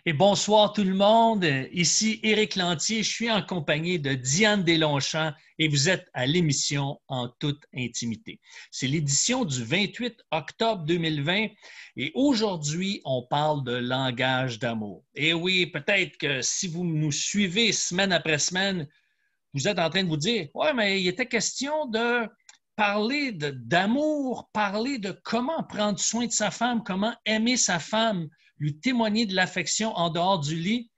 Et bonsoir tout le monde. Ici Éric Lantier. Je suis en compagnie de Diane Deslongchamps et vous êtes à l'émission En toute intimité. C'est l'édition du 28 octobre 2020 et aujourd'hui, on parle de langage d'amour. Et oui, peut-être que si vous nous suivez semaine après semaine, vous êtes en train de vous dire, ouais, mais il était question de parler d'amour, parler de comment prendre soin de sa femme, comment aimer sa femme, lui témoigner de l'affection en dehors du lit.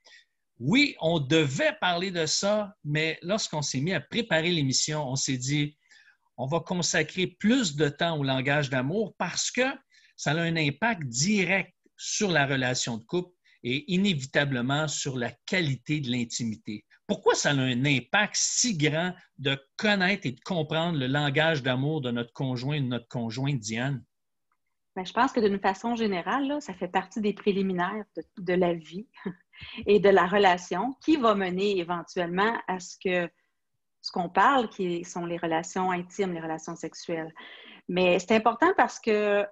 Oui, on devait parler de ça, mais lorsqu'on s'est mis à préparer l'émission, on s'est dit, on va consacrer plus de temps au langage d'amour parce que ça a un impact direct sur la relation de couple et inévitablement sur la qualité de l'intimité. Pourquoi ça a un impact si grand de connaître et de comprendre le langage d'amour de notre conjoint ou de notre conjointe, Diane? Bien, je pense que d'une façon générale, là, ça fait partie des préliminaires de la vie et de la relation qui va mener éventuellement à ce qu'on parle, qui sont les relations intimes, les relations sexuelles. Mais c'est important parce que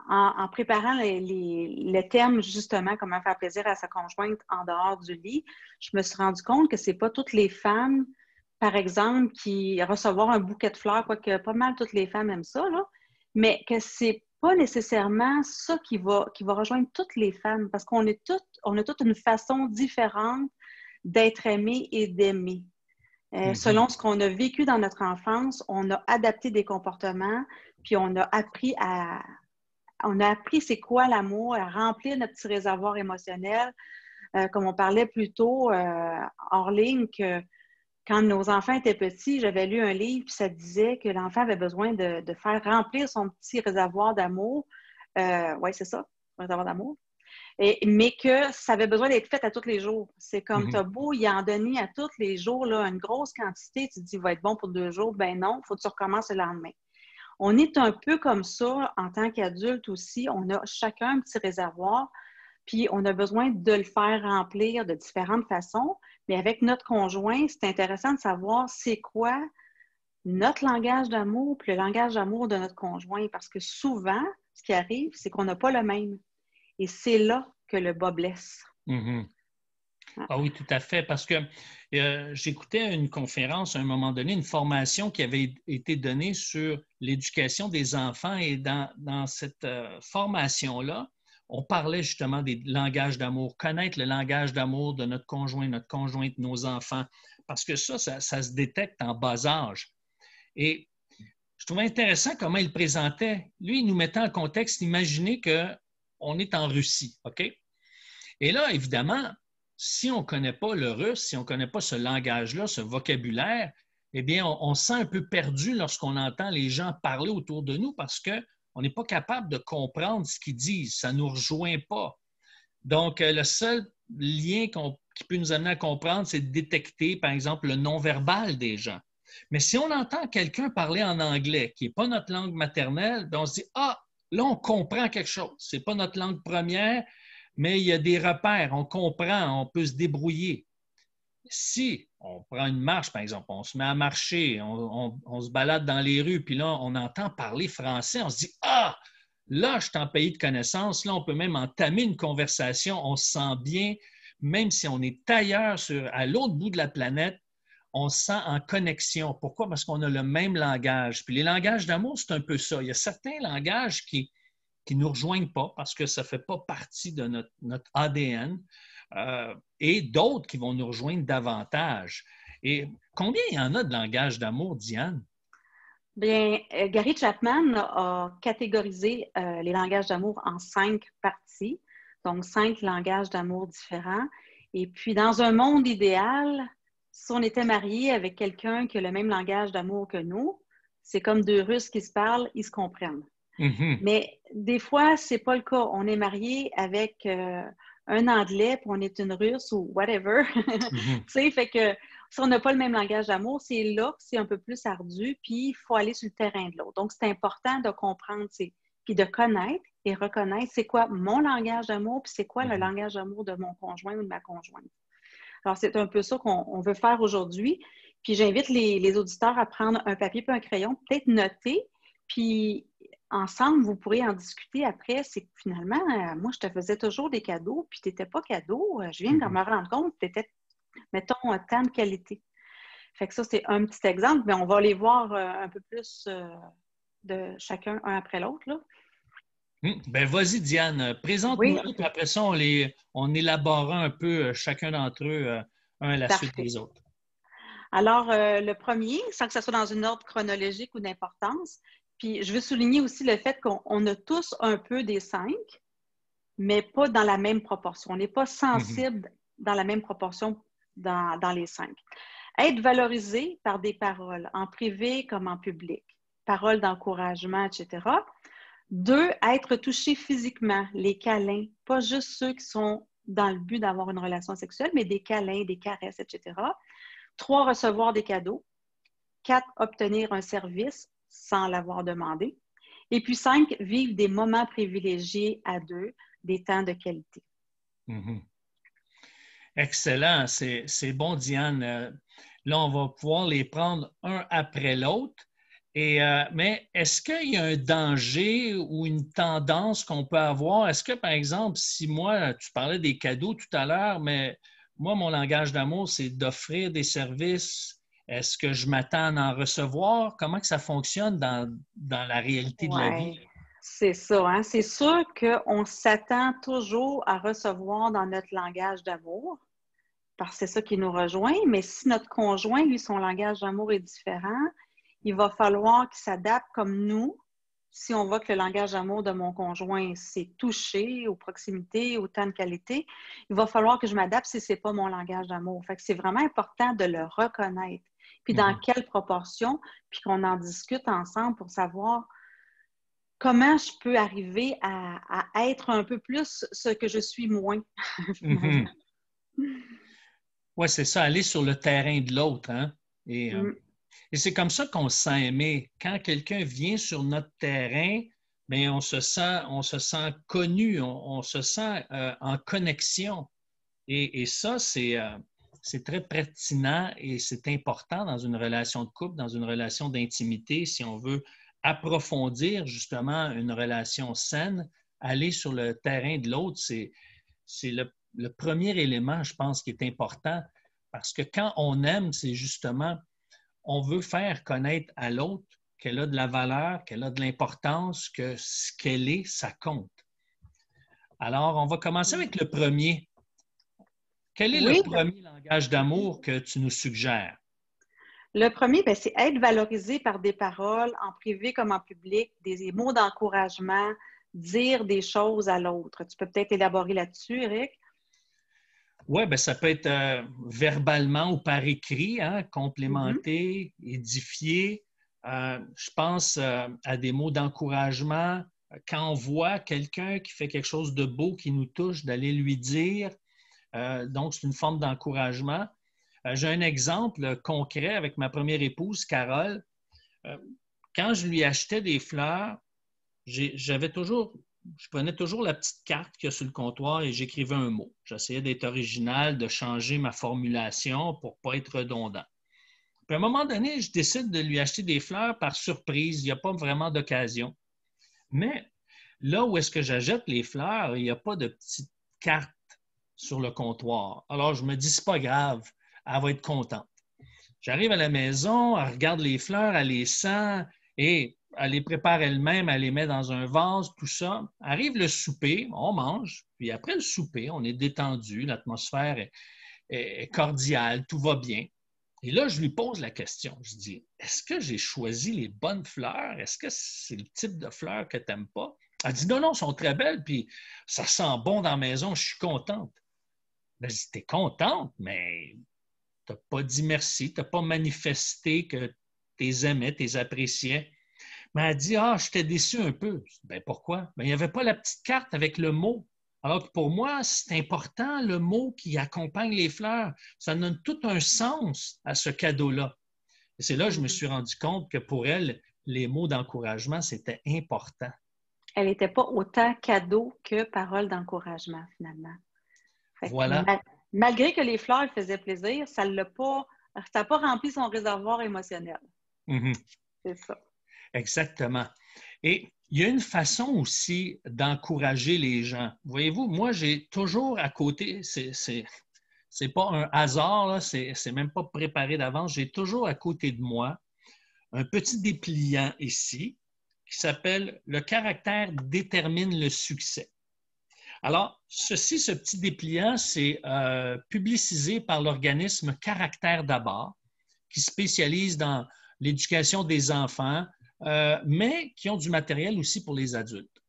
en préparant le thème, justement, comment faire plaisir à sa conjointe en dehors du lit, je me suis rendu compte que c'est pas toutes les femmes, par exemple, qui recevoir un bouquet de fleurs, quoique pas mal toutes les femmes aiment ça, là, mais que c'est pas nécessairement ça qui va rejoindre toutes les femmes, parce on a toute une façon différente d'être aimé et d'aimer. Selon ce qu'on a vécu dans notre enfance, on a adapté des comportements, puis on a appris c'est quoi l'amour, à remplir notre petit réservoir émotionnel. Comme on parlait plus tôt hors ligne, que quand nos enfants étaient petits, j'avais lu un livre, puis ça disait que l'enfant avait besoin de faire remplir son petit réservoir d'amour. Oui, c'est ça, réservoir d'amour. Mais que ça avait besoin d'être fait à tous les jours. C'est comme, t'as beau y en donner à tous les jours, là, une grosse quantité, tu te dis, il va être bon pour 2 jours. Ben non, il faut que tu recommences le lendemain. On est un peu comme ça en tant qu'adulte aussi. On a chacun un petit réservoir, puis on a besoin de le faire remplir de différentes façons. Mais avec notre conjoint, c'est intéressant de savoir c'est quoi notre langage d'amour puis le langage d'amour de notre conjoint. Parce que souvent, ce qui arrive, c'est qu'on n'a pas le même. Et c'est là que le bas blesse. Mm-hmm. Ah oui, tout à fait, parce que j'écoutais une conférence à un moment donné, une formation qui avait été donnée sur l'éducation des enfants et dans cette formation-là, on parlait justement des langages d'amour, connaître le langage d'amour de notre conjointe, nos enfants, parce que ça se détecte en bas âge. Et je trouvais intéressant comment il présentait. Lui, il nous mettait en contexte, imaginez qu'on est en Russie, OK? Et là, évidemment, si on ne connaît pas le russe, si on ne connaît pas ce langage-là, ce vocabulaire, eh bien, on se sent un peu perdu lorsqu'on entend les gens parler autour de nous parce qu'on n'est pas capable de comprendre ce qu'ils disent. Ça ne nous rejoint pas. Donc, le seul lien qui peut nous amener à comprendre, c'est de détecter, par exemple, le non-verbal des gens. Mais si on entend quelqu'un parler en anglais, qui n'est pas notre langue maternelle, bien on se dit, ah, là, on comprend quelque chose. Ce n'est pas notre langue première, mais il y a des repères, on comprend, on peut se débrouiller. Si on prend une marche, par exemple, on se met à marcher, on se balade dans les rues, puis là, on entend parler français, on se dit, ah, là, je suis en pays de connaissances, là, on peut même entamer une conversation, on se sent bien, même si on est ailleurs, à l'autre bout de la planète, on se sent en connexion. Pourquoi? Parce qu'on a le même langage. Puis les langages d'amour, c'est un peu ça. Il y a certains langages qui ne nous rejoignent pas parce que ça ne fait pas partie de notre ADN et d'autres qui vont nous rejoindre davantage. Et combien il y en a de langages d'amour, Diane? Bien, Gary Chapman a catégorisé les langages d'amour en 5 parties, donc 5 langages d'amour différents. Et puis, dans un monde idéal, si on était marié avec quelqu'un qui a le même langage d'amour que nous, c'est comme 2 Russes qui se parlent, ils se comprennent. Mm-hmm. Mais des fois, c'est pas le cas. On est marié avec un Anglais, puis on est une Russe ou whatever. Mm-hmm. Tu sais, fait que si on n'a pas le même langage d'amour, c'est là que c'est un peu plus ardu, puis il faut aller sur le terrain de l'autre. Donc, c'est important de comprendre, puis de connaître et reconnaître c'est quoi mon langage d'amour, puis c'est quoi le langage d'amour de mon conjoint ou de ma conjointe. Alors, c'est un peu ça qu'on veut faire aujourd'hui. Puis, j'invite les auditeurs à prendre un papier et un crayon, peut-être noter, puis ensemble, vous pourrez en discuter après, c'est que finalement, moi, je te faisais toujours des cadeaux, puis tu n'étais pas cadeau. Je viens de me rendre compte que tu étais, mettons, tant de qualité. Fait que ça, c'est un petit exemple, mais on va les voir un peu plus de chacun, un après l'autre, là. Ben vas-y, Diane, Oui, présente-nous, puis après ça, on élaborera un peu chacun d'entre eux, un à la suite parfait. des autres. Alors, le premier, sans que ce soit dans une ordre chronologique ou d'importance, puis je veux souligner aussi le fait qu'on a tous un peu des 5, mais pas dans la même proportion. On n'est pas sensible dans la même proportion dans les 5. Être valorisé par des paroles, en privé comme en public, paroles d'encouragement, etc. 2, être touché physiquement, les câlins, pas juste ceux qui sont dans le but d'avoir une relation sexuelle, mais des câlins, des caresses, etc. 3, recevoir des cadeaux. 4, obtenir un service sans l'avoir demandé. Et puis 5, vivre des moments privilégiés à deux, des temps de qualité. Mm-hmm. Excellent, c'est bon, Diane. Là, on va pouvoir les prendre un après l'autre. Mais est-ce qu'il y a un danger ou une tendance qu'on peut avoir? Est-ce que, par exemple, si moi, tu parlais des cadeaux tout à l'heure, mais moi, mon langage d'amour, c'est d'offrir des services. Est-ce que je m'attends à en recevoir? Comment que ça fonctionne dans la réalité de la vie? Oui, c'est ça. Hein? C'est sûr qu'on s'attend toujours à recevoir dans notre langage d'amour, parce que c'est ça qui nous rejoint. Mais si notre conjoint, lui, son langage d'amour est différent, il va falloir qu'il s'adapte comme nous. Si on voit que le langage d'amour de mon conjoint, c'est toucher, aux proximités, au temps de qualité, il va falloir que je m'adapte si ce n'est pas mon langage d'amour. Fait que c'est vraiment important de le reconnaître. Puis dans quelle proportion, puis qu'on en discute ensemble pour savoir comment je peux arriver à être un peu plus ce que je suis moins, finalement. Oui, c'est ça, aller sur le terrain de l'autre. Hein? Mm. Et c'est comme ça qu'on se sent aimé. Quand quelqu'un vient sur notre terrain, bien, on se sent connu, on se sent en connexion. Et ça, c'est très pertinent et c'est important dans une relation de couple, dans une relation d'intimité, si on veut approfondir justement une relation saine, aller sur le terrain de l'autre, c'est le premier élément, je pense, qui est important. Parce que quand on aime, c'est justement on veut faire connaître à l'autre qu'elle a de la valeur, qu'elle a de l'importance, que ce qu'elle est, ça compte. Alors, on va commencer avec le premier. Quel est le Oui, premier langage d'amour que tu nous suggères? le premier, ben, c'est être valorisé par des paroles, en privé comme en public, des mots d'encouragement, dire des choses à l'autre. Tu peux peut-être élaborer là-dessus, Eric? Oui, ben, ça peut être verbalement ou par écrit, hein, Mm-hmm. complémenter, édifier. Je pense à des mots d'encouragement. Quand on voit quelqu'un qui fait quelque chose de beau, qui nous touche, d'aller lui dire. Donc, c'est une forme d'encouragement. J'ai un exemple concret avec ma première épouse, Carole. Euh, Quand je lui achetais des fleurs, je prenais toujours la petite carte qu'il y a sur le comptoir et j'écrivais un mot. J'essayais d'être original, de changer ma formulation pour ne pas être redondant. Puis à un moment donné, je décide de lui acheter des fleurs par surprise. Il n'y a pas vraiment d'occasion. Mais là où est-ce que j'achète les fleurs, il n'y a pas de petite carte sur le comptoir. Alors, je me dis, c'est pas grave, elle va être contente. J'arrive à la maison, elle regarde les fleurs, elle les sent et elle les prépare elle-même, elle les met dans un vase, tout ça. Arrive le souper, on mange, puis après le souper, on est détendu, l'atmosphère est cordiale, tout va bien. Et là, je lui pose la question. Je dis, est-ce que j'ai choisi les bonnes fleurs? Est-ce que c'est le type de fleurs que tu n'aimes pas? Elle dit, non, non, elles sont très belles, puis ça sent bon dans la maison, je suis contente. Ben, je dis, t'es contente, mais tu n'as pas dit merci, tu n'as pas manifesté que tu les aimais, tu les appréciais. Mais elle dit, ah, j'étais déçu un peu. Je dis, ben, pourquoi? Ben, il n'y avait pas la petite carte avec le mot. Alors que pour moi, c'est important le mot qui accompagne les fleurs. Ça donne tout un sens à ce cadeau-là. Et c'est là que je me suis rendu compte que pour elle, les mots d'encouragement, c'était important. Elle n'était pas autant cadeau que parole d'encouragement, finalement. Fait que Voilà. malgré que les fleurs lui faisaient plaisir, ça n'a pas rempli son réservoir émotionnel. Mm-hmm. C'est ça. Exactement. Et il y a une façon aussi d'encourager les gens. Voyez-vous, moi, j'ai toujours à côté, c'est pas un hasard, là, c'est même pas préparé d'avance, j'ai toujours à côté de moi un petit dépliant ici qui s'appelle « Le caractère détermine le succès ». Alors, ce petit dépliant, c'est publicisé par l'organisme Caractère d'abord, qui spécialise dans l'éducation des enfants, mais qui ont du matériel aussi pour les adultes.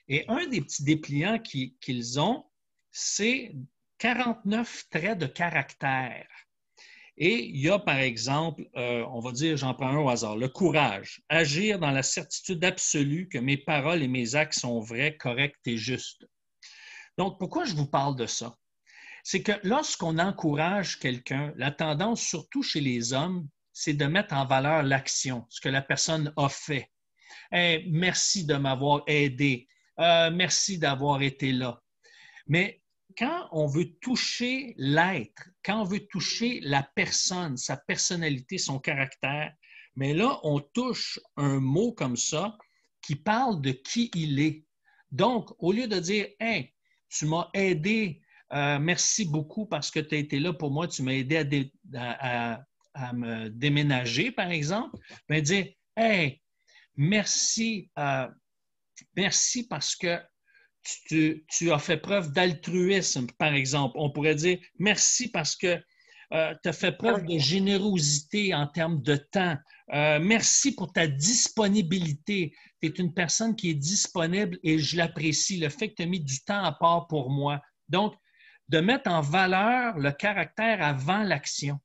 Et un des petits dépliants qu'ils ont, c'est 49 traits de caractère. Et il y a, par exemple, on va dire, j'en prends un au hasard, le courage, agir dans la certitude absolue que mes paroles et mes actes sont vrais, corrects et justes. Donc, pourquoi je vous parle de ça? C'est que lorsqu'on encourage quelqu'un, la tendance, surtout chez les hommes, c'est de mettre en valeur l'action, ce que la personne a fait. Hey, merci de m'avoir aidé. Merci d'avoir été là. Mais quand on veut toucher l'être, quand on veut toucher la personne, sa personnalité, son caractère, mais là, on touche un mot comme ça qui parle de qui il est. Donc, au lieu de dire « Hey, tu m'as aidé, merci beaucoup parce que tu as été là pour moi, tu m'as aidé à me déménager, par exemple », bien dire « Hey, merci, merci parce que tu as fait preuve d'altruisme, par exemple. » On pourrait dire « Merci parce que tu as fait preuve de générosité en termes de temps. Merci pour ta disponibilité. Tu es une personne qui est disponible et je l'apprécie. Le fait que tu as mis du temps à part pour moi. » Donc, de mettre en valeur le caractère avant l'action.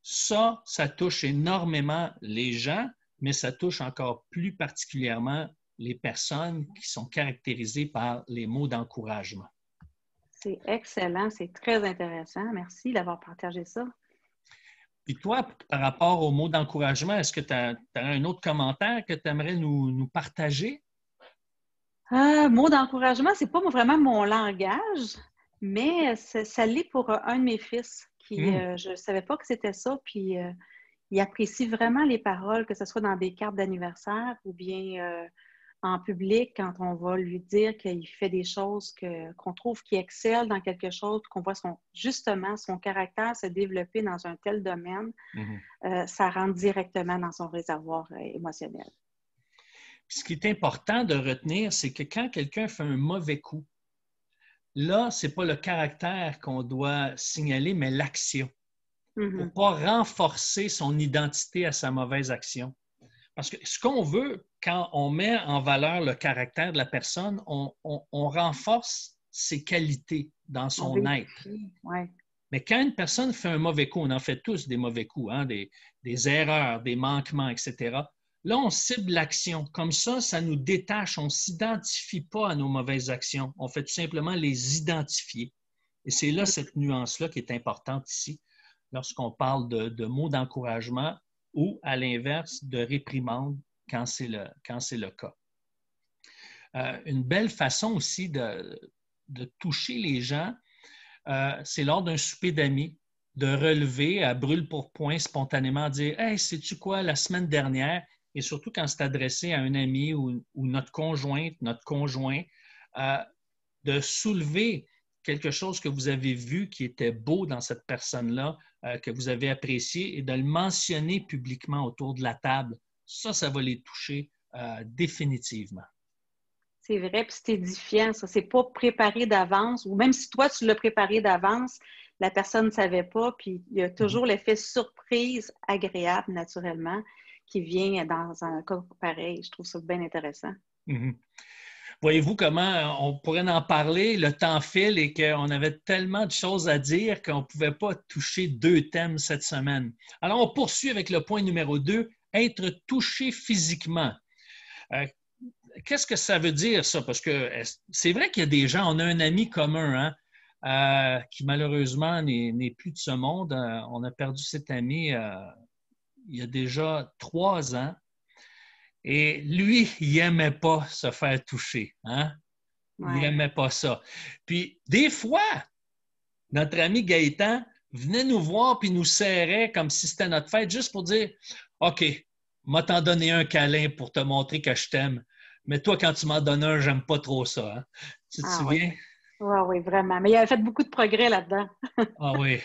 Ça touche énormément les gens, mais ça touche encore plus particulièrement les personnes qui sont caractérisées par les mots d'encouragement. C'est excellent, c'est très intéressant. Merci d'avoir partagé ça. Puis toi, par rapport aux mots d'encouragement, est-ce que tu as un autre commentaire que tu aimerais nous partager? Mots d'encouragement, c'est pas vraiment mon langage, mais ça l'est pour un de mes fils qui, je ne savais pas que c'était ça, puis il apprécie vraiment les paroles, que ce soit dans des cartes d'anniversaire ou bien en public, quand on va lui dire qu'il fait des choses qu'on trouve qu'il excelle dans quelque chose, qu'on voit justement son caractère se développer dans un tel domaine, ça rentre directement dans son réservoir émotionnel. Ce qui est important de retenir, c'est que quand quelqu'un fait un mauvais coup, là, ce n'est pas le caractère qu'on doit signaler, mais l'action. Pour ne pas renforcer son identité à sa mauvaise action. Parce que ce qu'on veut, quand on met en valeur le caractère de la personne, on renforce ses qualités dans son être. Ouais. Mais quand une personne fait un mauvais coup, on en fait tous des mauvais coups, hein, des erreurs, des manquements, etc. Là, on cible l'action. Comme ça nous détache. On ne s'identifie pas à nos mauvaises actions. On fait tout simplement les identifier. Et c'est là cette nuance-là qui est importante ici, lorsqu'on parle de mots d'encouragement ou, à l'inverse, de réprimande quand c'est le cas. Une belle façon aussi de toucher les gens, c'est lors d'un souper d'amis, de relever à brûle-pourpoint spontanément, dire « Hey, sais-tu quoi, la semaine dernière », et surtout quand c'est adressé à un ami ou notre conjointe, notre conjoint, de soulever quelque chose que vous avez vu qui était beau dans cette personne-là, que vous avez apprécié, et de le mentionner publiquement autour de la table. Ça va les toucher définitivement. C'est vrai, puis c'est édifiant, ça. C'est pas préparé d'avance, ou même si toi, tu l'as préparé d'avance, la personne ne savait pas, puis il y a toujours l'effet surprise agréable, naturellement, qui vient dans un cas pareil. Je trouve ça bien intéressant. Voyez-vous comment on pourrait en parler, le temps file et qu'on avait tellement de choses à dire qu'on ne pouvait pas toucher 2 thèmes cette semaine. Alors, on poursuit avec le point numéro 2, être touché physiquement. Qu'est-ce que ça veut dire, ça? Parce que c'est vrai qu'il y a des gens, on a un ami commun, qui malheureusement n'est plus de ce monde. On a perdu cet ami il y a déjà 3 ans. Et lui, il n'aimait pas se faire toucher. Hein? Ouais. Il n'aimait pas ça. Puis, des fois, notre ami Gaëtan venait nous voir puis nous serrait comme si c'était notre fête, juste pour dire « OK, m'a t'en donné un câlin pour te montrer que je t'aime. Mais toi, quand tu m'en donnes un, j'aime pas trop ça. Hein? Tu te Ah oui. souviens? Oui, oui, vraiment. Mais il avait fait beaucoup de progrès là-dedans. Ah oui.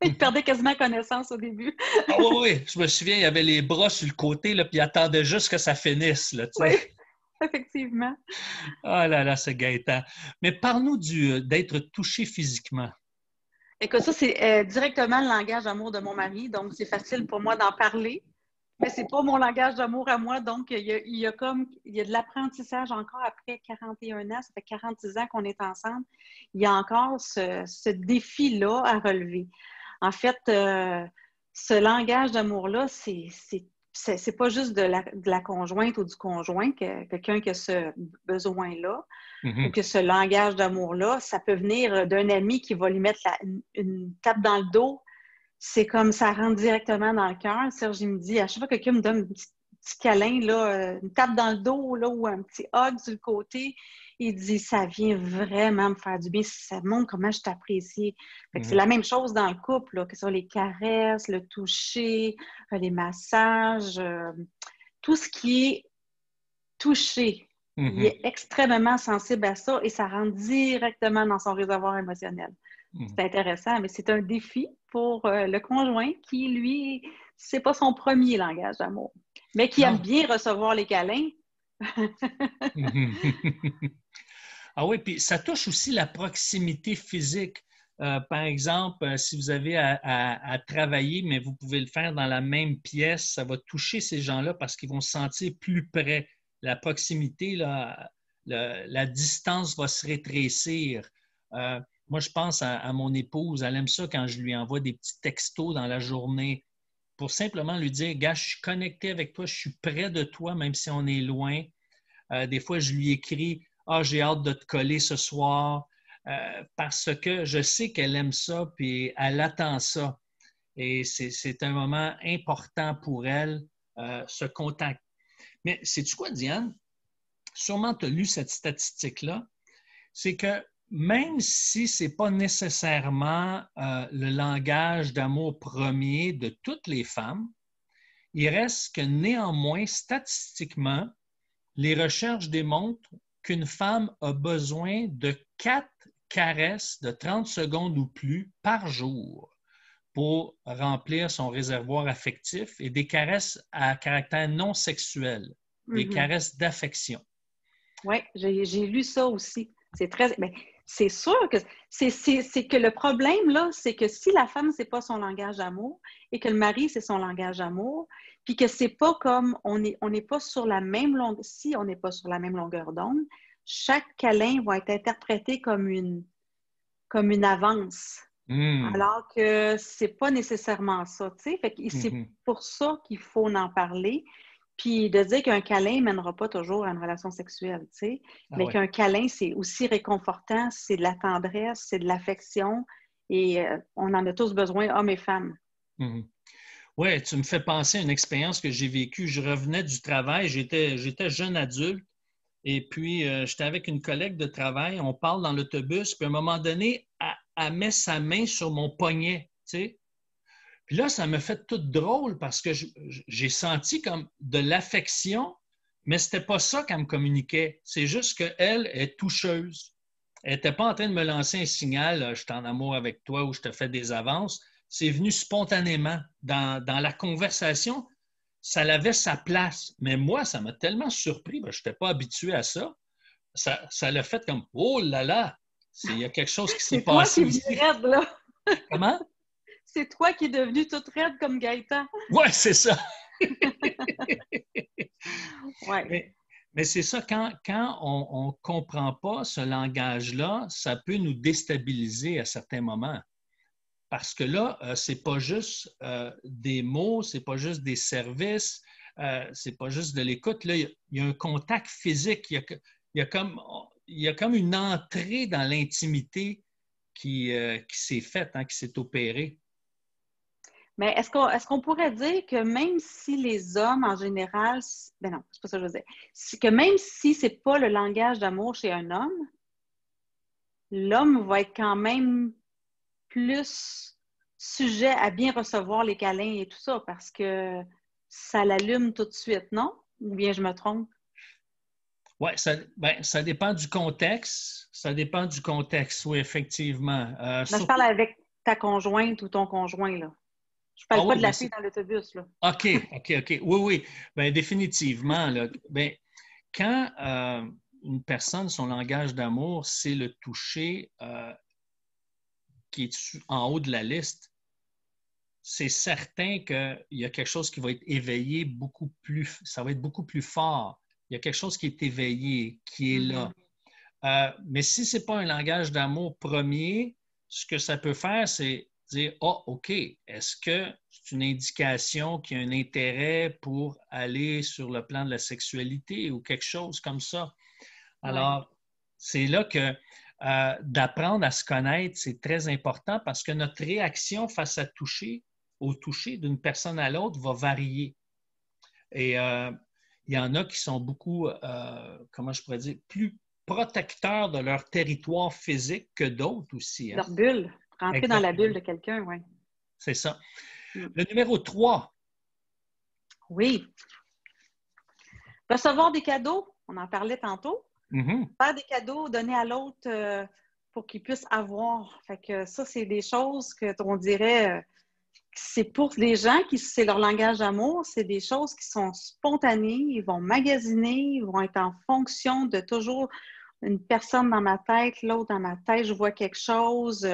Il perdait quasiment connaissance au début. Ah oui, oui. Je me souviens, il y avait les bras sur le côté, là, puis il attendait juste que ça finisse. Là, tu Oui, sais. effectivement. Ah là là, c'est Gaëtan. Mais parle-nous d'être touché physiquement. Écoute, ça, c'est directement le langage d'amour de mon mari, donc c'est facile pour moi d'en parler. Mais c'est pas mon langage d'amour à moi, donc il y a de l'apprentissage encore après 41 ans, ça fait 46 ans qu'on est ensemble. Il y a encore ce défi-là à relever. En fait, ce langage d'amour-là, c'est pas juste de la conjointe ou du conjoint, quelqu'un qui a ce besoin-là ou Mhm. que ce langage d'amour-là, ça peut venir d'un ami qui va lui mettre une tape dans le dos. C'est comme ça rentre directement dans le cœur. Serge, il me dit, à chaque fois que quelqu'un me donne un petit câlin, là, une tape dans le dos là, ou un petit hug sur le côté, il dit, ça vient vraiment me faire du bien. Ça montre comment je t'apprécie. C'est Mhm. la même chose dans le couple, là, que ce soit les caresses, le toucher, les massages, tout ce qui est touché. Il Mhm. est extrêmement sensible à ça et ça rentre directement dans son réservoir émotionnel. Mhm. C'est intéressant, mais c'est un défi pour le conjoint qui, lui, c'est pas son premier langage d'amour, mais qui aime Non. bien recevoir les câlins. Mhm. Ah oui, puis ça touche aussi la proximité physique. Par exemple, si vous avez à travailler, mais vous pouvez le faire dans la même pièce, ça va toucher ces gens-là parce qu'ils vont se sentir plus près. La proximité, là, la distance va se rétrécir. Euh, Moi, je pense à mon épouse. Elle aime ça quand je lui envoie des petits textos dans la journée pour simplement lui dire, gars, je suis connecté avec toi, je suis près de toi, même si on est loin. Des fois, je lui écris, ah, j'ai hâte de te coller ce soir, parce que je sais qu'elle aime ça, puis elle attend ça. Et c'est un moment important pour elle, ce contact. Mais sais-tu quoi, Diane? Sûrement tu as lu cette statistique-là. C'est que même si ce n'est pas nécessairement le langage d'amour premier de toutes les femmes, il reste que néanmoins, statistiquement, les recherches démontrent qu'une femme a besoin de 4 caresses de 30 secondes ou plus par jour pour remplir son réservoir affectif et des caresses à caractère non sexuel, des Mhm. caresses d'affection. Oui, j'ai lu ça aussi. C'est très. Mais c'est sûr que c'est que le problème, là, c'est que si la femme, c'est pas son langage d'amour et que le mari, c'est son langage d'amour, puis que c'est pas comme on n'est pas sur la même longueur, si on n'est pas sur la même longueur d'onde, chaque câlin va être interprété comme une avance. Mmh. Alors que c'est pas nécessairement ça, tu sais. Fait que c'est Mhm. pour ça qu'il faut en parler. Puis de dire qu'un câlin ne mènera pas toujours à une relation sexuelle, tu sais. Ah Mais ouais. qu'un câlin, c'est aussi réconfortant, c'est de la tendresse, c'est de l'affection. Et on en a tous besoin, hommes et femmes. Mhm. Oui, tu me fais penser à une expérience que j'ai vécue. Je revenais du travail, j'étais jeune adulte, et puis j'étais avec une collègue de travail, on parle dans l'autobus, puis à un moment donné, elle met sa main sur mon poignet, tu sais. Puis là, ça me fait tout drôle parce que j'ai senti comme de l'affection, mais c'était pas ça qu'elle me communiquait. C'est juste qu'elle est toucheuse. Elle n'était pas en train de me lancer un signal, je suis en amour avec toi ou je te fais des avances. C'est venu spontanément. Dans la conversation, ça avait sa place. Mais moi, ça m'a tellement surpris, je n'étais pas habitué à ça. Ça l'a fait comme, oh là là, il y a quelque chose qui s'est C'est toi passé qui es venu ici. raide, là. Comment? C'est toi qui es devenu toute raide comme Gaëtan. Ouais, c'est ça. Ouais. Mais, mais c'est ça, quand on ne comprend pas ce langage-là, ça peut nous déstabiliser à certains moments. Parce que là, ce n'est pas juste des mots, ce n'est pas juste des services, ce n'est pas juste de l'écoute. Là, il y a un contact physique, il y a comme, il y a comme une entrée dans l'intimité qui s'est faite, hein, qui s'est opérée. Mais est-ce qu'on pourrait dire que même si les hommes en général, ben non, c'est pas ça que je veux dire, que même si c'est pas le langage d'amour chez un homme, l'homme va être quand même plus sujet à bien recevoir les câlins et tout ça parce que ça l'allume tout de suite, non? Ou bien je me trompe? Oui, ça dépend du contexte. Ça dépend du contexte, oui, effectivement. Là, je Surtout. parle avec ta conjointe ou ton conjoint, là. Je Ah parle pas oui, de ben la fille dans l'autobus, là. OK, OK, OK. Oui, oui. Bien, définitivement, là. Ben, quand une personne, son langage d'amour, c'est le toucher qui est en haut de la liste, c'est certain qu'il y a quelque chose qui va être éveillé beaucoup plus, ça va être beaucoup plus fort. Il y a quelque chose qui est éveillé, qui est là. Mais si ce n'est pas un langage d'amour premier, ce que ça peut faire, c'est dire, oh, OK, est-ce que c'est une indication qu'il y a un intérêt pour aller sur le plan de la sexualité ou quelque chose comme ça? Ouais. Alors, c'est là que d'apprendre à se connaître, c'est très important parce que notre réaction face au toucher d'une personne à l'autre va varier. Et il y en a qui sont beaucoup, comment je pourrais dire, plus protecteurs de leur territoire physique que d'autres aussi. Hein? Leur bulle. Rentrer dans la Exactement. bulle de quelqu'un, oui. C'est ça. Mm. Le numéro 3. Oui. Recevoir des cadeaux, on en parlait tantôt. Faire des cadeaux, donner à l'autre pour qu'il puisse avoir. Fait que ça, c'est des choses qu'on dirait que c'est pour les gens qui c'est leur langage d'amour, c'est des choses qui sont spontanées, ils vont magasiner, ils vont être en fonction de toujours une personne dans ma tête, l'autre dans ma tête, je vois quelque chose.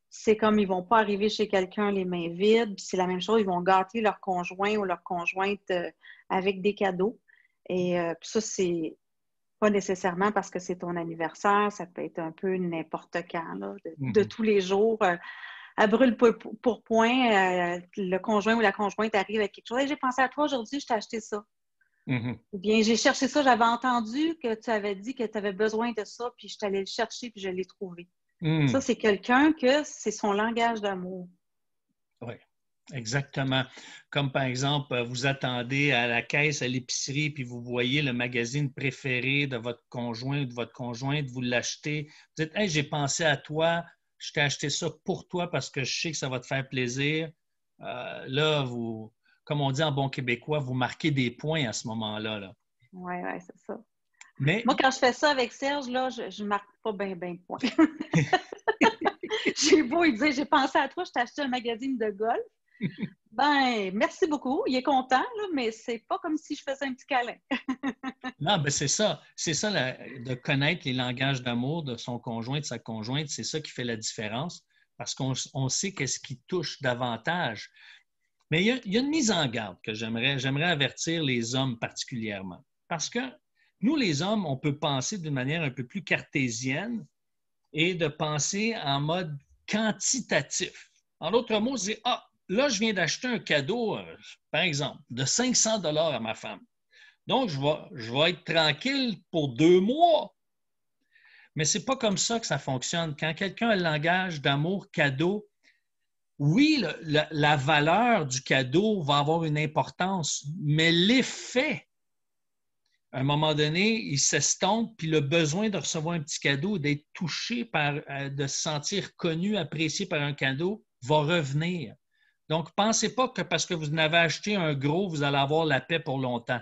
C'est comme ils ne vont pas arriver chez quelqu'un les mains vides. C'est la même chose, ils vont gâter leur conjoint ou leur conjointe avec des cadeaux. Et ça, c'est pas nécessairement parce que c'est ton anniversaire, ça peut être un peu n'importe quand, là, de tous les jours. À brûle pour point, le conjoint ou la conjointe arrive avec quelque chose. Hey, j'ai pensé à toi aujourd'hui, je t'ai acheté ça. Ou bien j'ai cherché ça, j'avais entendu que tu avais dit que tu avais besoin de ça, puis je t'allais le chercher, puis je l'ai trouvé. Ça, c'est quelqu'un que c'est son langage d'amour. Oui, exactement. Comme par exemple, vous attendez à la caisse à l'épicerie, puis vous voyez le magazine préféré de votre conjoint ou de votre conjointe, vous l'achetez. Vous dites, hey, j'ai pensé à toi, je t'ai acheté ça pour toi parce que je sais que ça va te faire plaisir. Là, vous, comme on dit en bon québécois, vous marquez des points à ce moment-là. Là. Oui, c'est ça. Mais Moi, quand je fais ça avec Serge, là, je ne marque pas bien de points. J'ai beau lui dire, j'ai pensé à toi, je t'ai acheté un magazine de golf. Ben, merci beaucoup. Il est content, là, mais c'est pas comme si je faisais un petit câlin. non, ben c'est ça. C'est ça, de connaître les langages d'amour de son conjoint, de sa conjointe, c'est ça qui fait la différence parce qu'on sait qu'est-ce qui touche davantage. Mais il y a une mise en garde que j'aimerais avertir les hommes particulièrement. Parce que nous, les hommes, on peut penser d'une manière un peu plus cartésienne et de penser en mode quantitatif. En d'autres mots, c'est, ah, là, je viens d'acheter un cadeau, par exemple, de 500 $ à ma femme. Donc, je vais être tranquille pour 2 mois. Mais ce n'est pas comme ça que ça fonctionne. Quand quelqu'un a le langage d'amour cadeau, oui, la valeur du cadeau va avoir une importance, mais l'effet, à un moment donné, il s'estompe, puis le besoin de recevoir un petit cadeau, d'être touché de se sentir connu, apprécié par un cadeau, va revenir. Donc, pensez pas que parce que vous en avez acheté un gros, vous allez avoir la paix pour longtemps.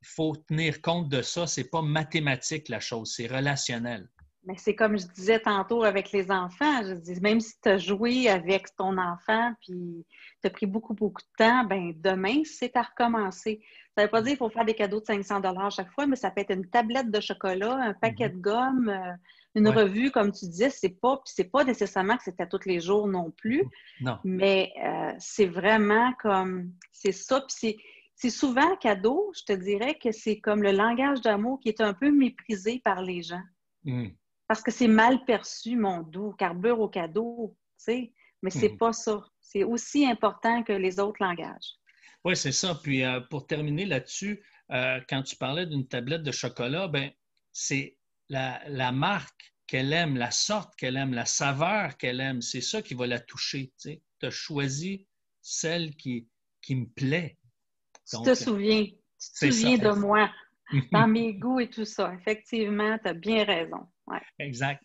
Il faut tenir compte de ça. Ce n'est pas mathématique la chose, c'est relationnel. Mais c'est comme je disais tantôt avec les enfants. Je dis, même si tu as joué avec ton enfant puis tu as pris beaucoup, beaucoup de temps, ben demain, c'est à recommencer. Ça ne veut pas dire qu'il faut faire des cadeaux de 500 $ chaque fois, mais ça peut être une tablette de chocolat, un paquet de gomme, une revue, comme tu disais. C'est pas nécessairement que c'est à tous les jours non plus, Non. mais c'est vraiment comme, c'est ça. Puis c'est souvent cadeau, je te dirais que c'est comme le langage d'amour qui est un peu méprisé par les gens. Parce que c'est mal perçu, mon doux, carbure au cadeau, tu sais. Mais c'est pas ça. C'est aussi important que les autres langages. Oui, c'est ça. Puis pour terminer là-dessus, quand tu parlais d'une tablette de chocolat, ben c'est la marque qu'elle aime, la sorte qu'elle aime, la saveur qu'elle aime, c'est ça qui va la toucher. Tu as choisi celle qui me plaît. Donc, tu te souviens de moi, dans mes goûts et tout ça. Effectivement, tu as bien raison. Ouais. Exact.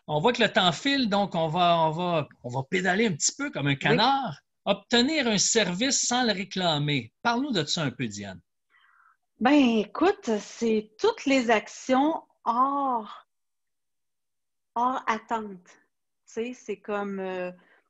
On voit que le temps file, donc on va pédaler un petit peu comme un canard. Obtenir un service sans le réclamer. Parle-nous de ça un peu, Diane. Ben, écoute, c'est toutes les actions hors attente. Tu sais, c'est comme,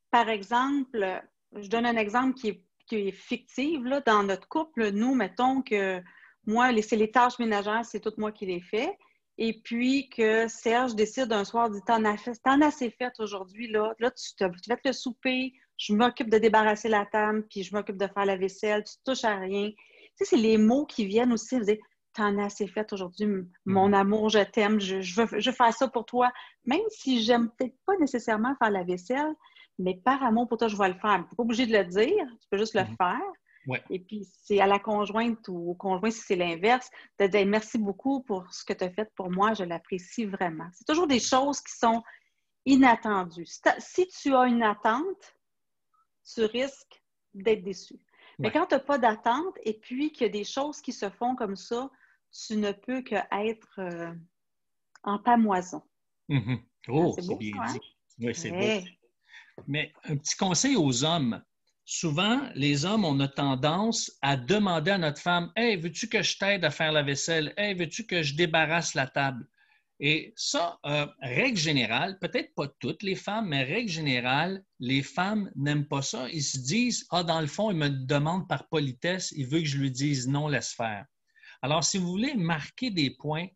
par exemple, je donne un exemple qui est fictif, là, dans notre couple. Nous, mettons que moi, c'est les tâches ménagères, c'est tout moi qui les fais. Et puis que Serge décide un soir, dit, t'en as assez fait aujourd'hui, là tu vas te le souper, je m'occupe de débarrasser la table, puis je m'occupe de faire la vaisselle, tu touches à rien. Tu sais, c'est les mots qui viennent aussi, vous dire, t'en as assez fait aujourd'hui, mon amour, je t'aime, je veux faire ça pour toi. Même si j'aime peut-être pas nécessairement faire la vaisselle, mais par amour pour toi, je vais le faire. Tu n'es pas obligé de le dire, tu peux juste le faire. Ouais. Et puis, c'est à la conjointe ou au conjoint, si c'est l'inverse, de dire merci beaucoup pour ce que tu as fait pour moi, je l'apprécie vraiment. C'est toujours des choses qui sont inattendues. Si tu as une attente, tu risques d'être déçu. Mais quand tu n'as pas d'attente et puis qu'il y a des choses qui se font comme ça, tu ne peux qu'être en pamoison. Oh, C'est c'est beau, bien ça, hein? dit. Oui, c'est beau. Ouais. Mais un petit conseil aux hommes. Souvent, les hommes, on a tendance à demander à notre femme, « Hey, veux-tu que je t'aide à faire la vaisselle? Hey, veux-tu que je débarrasse la table? » Et ça, règle générale, peut-être pas toutes les femmes, mais règle générale, les femmes n'aiment pas ça. Ils se disent, « Ah, dans le fond, il me demande par politesse, il veut que je lui dise non, laisse faire. » Alors, si vous voulez marquer des points,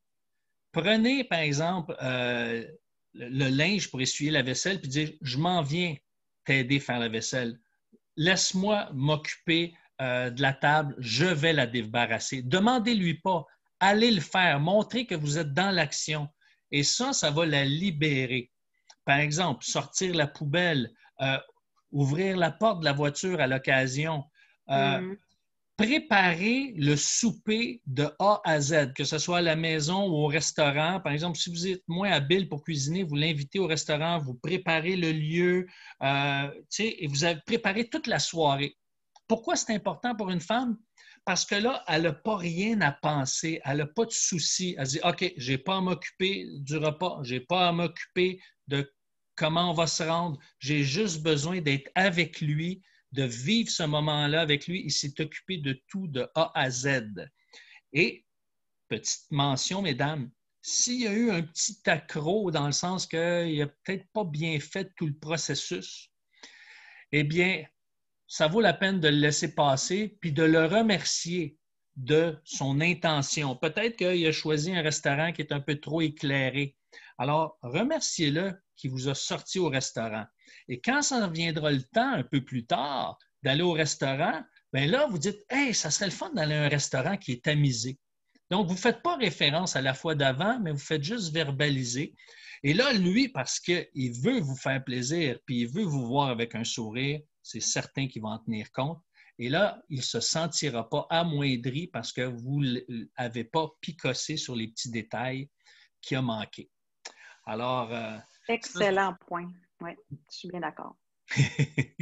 prenez, par exemple, le linge pour essuyer la vaisselle puis dire, je m'en viens t'aider à faire la vaisselle. Laisse-moi m'occuper de la table, je vais la débarrasser. Demandez-lui pas, allez le faire, montrez que vous êtes dans l'action. Et ça va la libérer. Par exemple, sortir la poubelle, ouvrir la porte de la voiture à l'occasion, préparer le souper de A à Z, que ce soit à la maison ou au restaurant. Par exemple, si vous êtes moins habile pour cuisiner, vous l'invitez au restaurant, vous préparez le lieu, et vous avez préparé toute la soirée. Pourquoi c'est important pour une femme? Parce que là, elle n'a pas rien à penser, elle n'a pas de soucis. Elle dit, OK, je n'ai pas à m'occuper du repas, je n'ai pas à m'occuper de comment on va se rendre, j'ai juste besoin d'être avec lui, de vivre ce moment-là avec lui. Il s'est occupé de tout de A à Z. Et, petite mention, mesdames, s'il y a eu un petit accroc dans le sens qu'il n'a peut-être pas bien fait tout le processus, eh bien, ça vaut la peine de le laisser passer puis de le remercier de son intention. Peut-être qu'il a choisi un restaurant qui est un peu trop éclairé. Alors, remerciez-le qui vous a sorti au restaurant. Et quand ça viendra le temps, un peu plus tard, d'aller au restaurant, bien là, vous dites, « Hey, ça serait le fun d'aller à un restaurant qui est tamisé. » Donc, vous ne faites pas référence à la fois d'avant, mais vous faites juste verbaliser. Et là, lui, parce qu'il veut vous faire plaisir, puis il veut vous voir avec un sourire, c'est certain qu'il va en tenir compte. Et là, il ne se sentira pas amoindri parce que vous n'avez pas picossé sur les petits détails qui ont manqué. Alors, excellent point. Oui, je suis bien d'accord.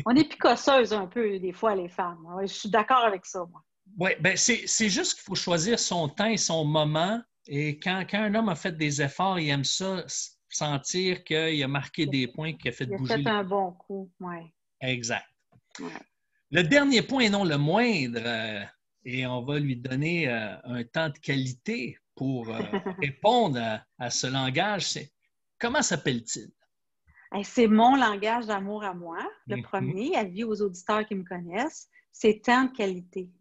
On est picosseuses un peu, des fois, les femmes. Ouais, je suis d'accord avec ça, moi. Oui, bien, c'est juste qu'il faut choisir son temps et son moment. Et quand un homme a fait des efforts, il aime ça, sentir qu'il a marqué des points, qu'il a fait Il a bouger fait les... un bon coup, oui. Exact. Ouais. Le dernier point, et non le moindre, et on va lui donner un temps de qualité pour répondre à ce langage, c'est comment s'appelle-t-il? Hey, c'est mon langage d'amour à moi, le Mhm. premier, avis aux auditeurs qui me connaissent, c'est temps de qualité.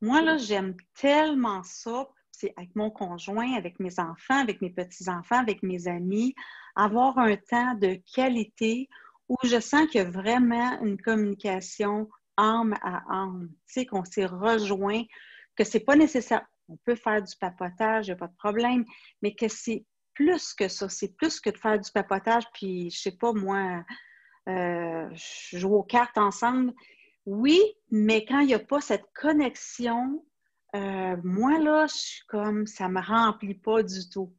Moi, là, j'aime tellement ça, c'est avec mon conjoint, avec mes enfants, avec mes petits-enfants, avec mes amis, avoir un temps de qualité où je sens qu'il y a vraiment une communication âme à âme, tu sais, qu'on s'est rejoint, que c'est pas nécessaire. On peut faire du papotage, il n'y a pas de problème, mais que c'est plus que ça. C'est plus que de faire du papotage, puis je sais pas, moi, jouer aux cartes ensemble. Oui, mais quand il n'y a pas cette connexion, moi, là, je suis comme, ça ne me remplit pas du tout.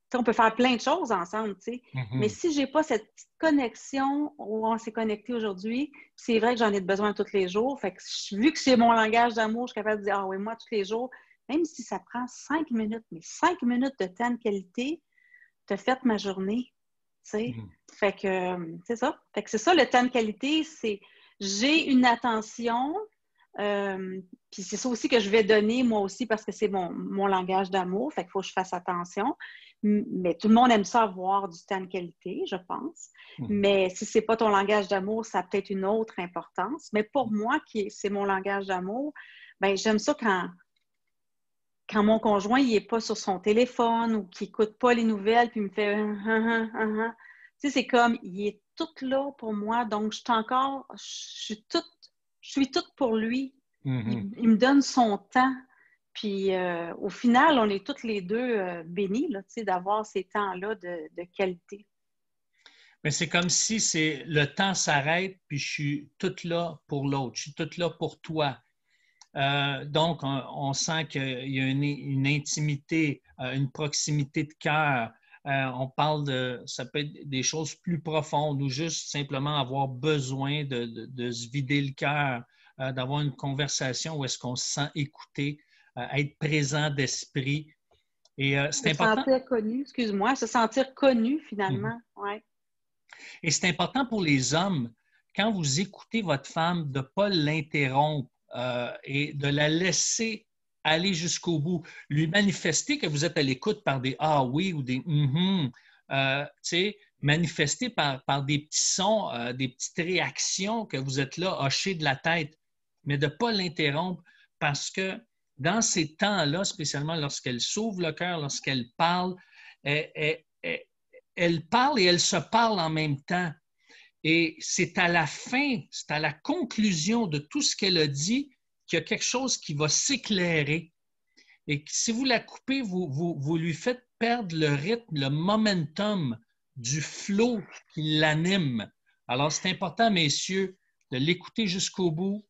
T'sais, on peut faire plein de choses ensemble, tu sais. Mais Mhm. si je n'ai pas cette petite connexion où on s'est connecté aujourd'hui, c'est vrai que j'en ai besoin tous les jours. Fait que vu que c'est mon langage d'amour, je suis capable de dire, ah oui, moi, tous les jours, même si ça prend 5 minutes, mais 5 minutes de temps de qualité, tu as fait ma journée. Tu sais? Mhm. Fait que c'est ça. Fait que c'est ça, le temps de qualité, c'est j'ai une attention, puis c'est ça aussi que je vais donner moi aussi parce que c'est mon langage d'amour, fait qu'il faut que je fasse attention. Mais tout le monde aime ça avoir du temps de qualité, je pense. Mais si c'est pas ton langage d'amour, ça a peut-être une autre importance. Mais pour moi, c'est mon langage d'amour, ben j'aime ça quand mon conjoint il est pas sur son téléphone ou qu'il écoute pas les nouvelles puis il me fait Tu sais, c'est comme il est tout là pour moi, donc je suis toute pour lui. Il me donne son temps. Puis au final, on est toutes les deux bénis là, d'avoir ces temps-là de qualité. Mais c'est comme si le temps s'arrête, puis je suis toute là pour l'autre, je suis toute là pour toi. Donc, on sent qu'il y a une intimité, une proximité de cœur. On parle ça peut être des choses plus profondes ou juste simplement avoir besoin de se vider le cœur, d'avoir une conversation où est-ce qu'on se sent écouté, être présent d'esprit. Et c'est important. Se sentir connu, excuse-moi, se sentir connu finalement, ouais. Et c'est important pour les hommes, quand vous écoutez votre femme, de ne pas l'interrompre et de la laisser aller jusqu'au bout. Lui manifester que vous êtes à l'écoute par des « ah oui » ou des « manifester par des petits sons, des petites réactions que vous êtes là, hocher de la tête, mais de ne pas l'interrompre parce que dans ces temps-là, spécialement lorsqu'elle s'ouvre le cœur, lorsqu'elle parle, elle parle et elle se parle en même temps. Et c'est à la fin, c'est à la conclusion de tout ce qu'elle a dit qu'il y a quelque chose qui va s'éclairer. Et si vous la coupez, vous lui faites perdre le rythme, le momentum du flot qui l'anime. Alors, c'est important, messieurs, de l'écouter jusqu'au bout,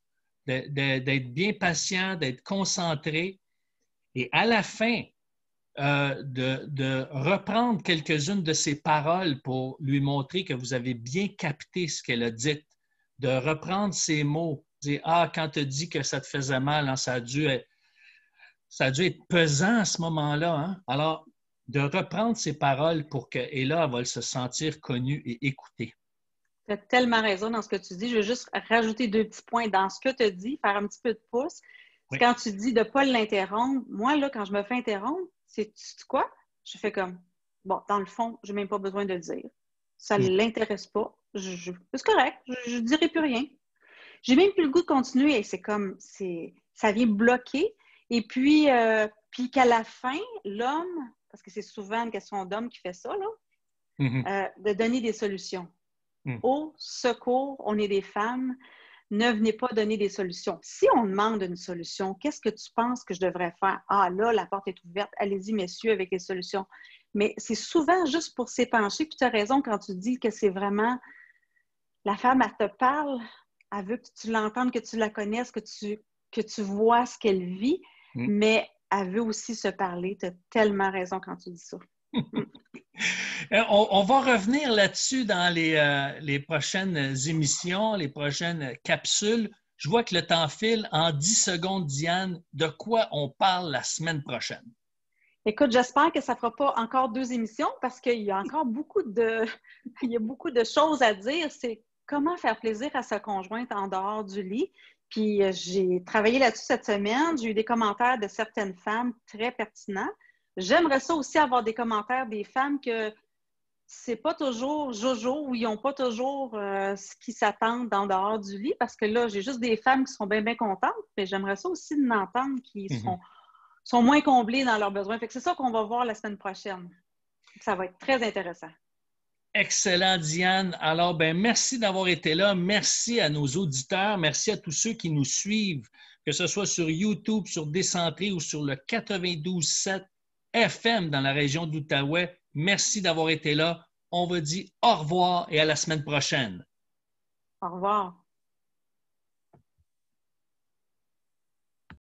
d'être bien patient, d'être concentré. Et à la fin, de reprendre quelques-unes de ses paroles pour lui montrer que vous avez bien capté ce qu'elle a dit, de reprendre ses mots, dire « Ah, quand tu as dit que ça te faisait mal, hein, ça a dû être pesant à ce moment-là. Hein? » Alors, de reprendre ses paroles et là, elle va se sentir connue et écoutée. Tu as tellement raison dans ce que tu dis. Je veux juste rajouter 2 petits points dans ce que tu as dit, faire un petit peu de pouce. Oui. Quand tu dis de ne pas l'interrompre, moi, là, quand je me fais interrompre, c'est quoi? Je fais comme, bon, dans le fond, je n'ai même pas besoin de le dire. Ça ne l'intéresse pas. C'est correct, je ne dirai plus rien. J'ai même plus le goût de continuer et c'est comme, ça vient bloquer. Et puis qu'à la fin, l'homme, parce que c'est souvent une question d'homme qui fait ça, là, de donner des solutions. Au secours, on est des femmes, ne venez pas donner des solutions. Si on demande une solution, qu'est-ce que tu penses que je devrais faire? Ah là, la porte est ouverte, allez-y messieurs avec les solutions. Mais c'est souvent juste pour s'épancher, puis tu as raison quand tu dis que c'est vraiment, la femme, elle te parle, elle veut que tu l'entendes, que tu la connaisses, que tu vois ce qu'elle vit, mais elle veut aussi se parler. Tu as tellement raison quand tu dis ça. On va revenir là-dessus dans les prochaines émissions, les prochaines capsules. Je vois que le temps file. En 10 secondes, Diane, de quoi on parle la semaine prochaine? Écoute, j'espère que ça ne fera pas encore 2 émissions parce qu'il y a encore beaucoup de choses à dire. C'est comment faire plaisir à sa conjointe en dehors du lit. Puis j'ai travaillé là-dessus cette semaine. J'ai eu des commentaires de certaines femmes très pertinents. J'aimerais ça aussi avoir des commentaires des femmes que c'est pas toujours jojo ou ils n'ont pas toujours ce qu'ils s'attendent en dehors du lit parce que là, j'ai juste des femmes qui sont bien, bien contentes, mais j'aimerais ça aussi d'entendre qui sont moins comblées dans leurs besoins. Fait que c'est ça qu'on va voir la semaine prochaine. Ça va être très intéressant. Excellent, Diane. Alors, merci d'avoir été là. Merci à nos auditeurs. Merci à tous ceux qui nous suivent, que ce soit sur YouTube, sur Décentré ou sur le 92.7 FM dans la région d'Outaouais. Merci d'avoir été là. On vous dit au revoir et à la semaine prochaine. Au revoir.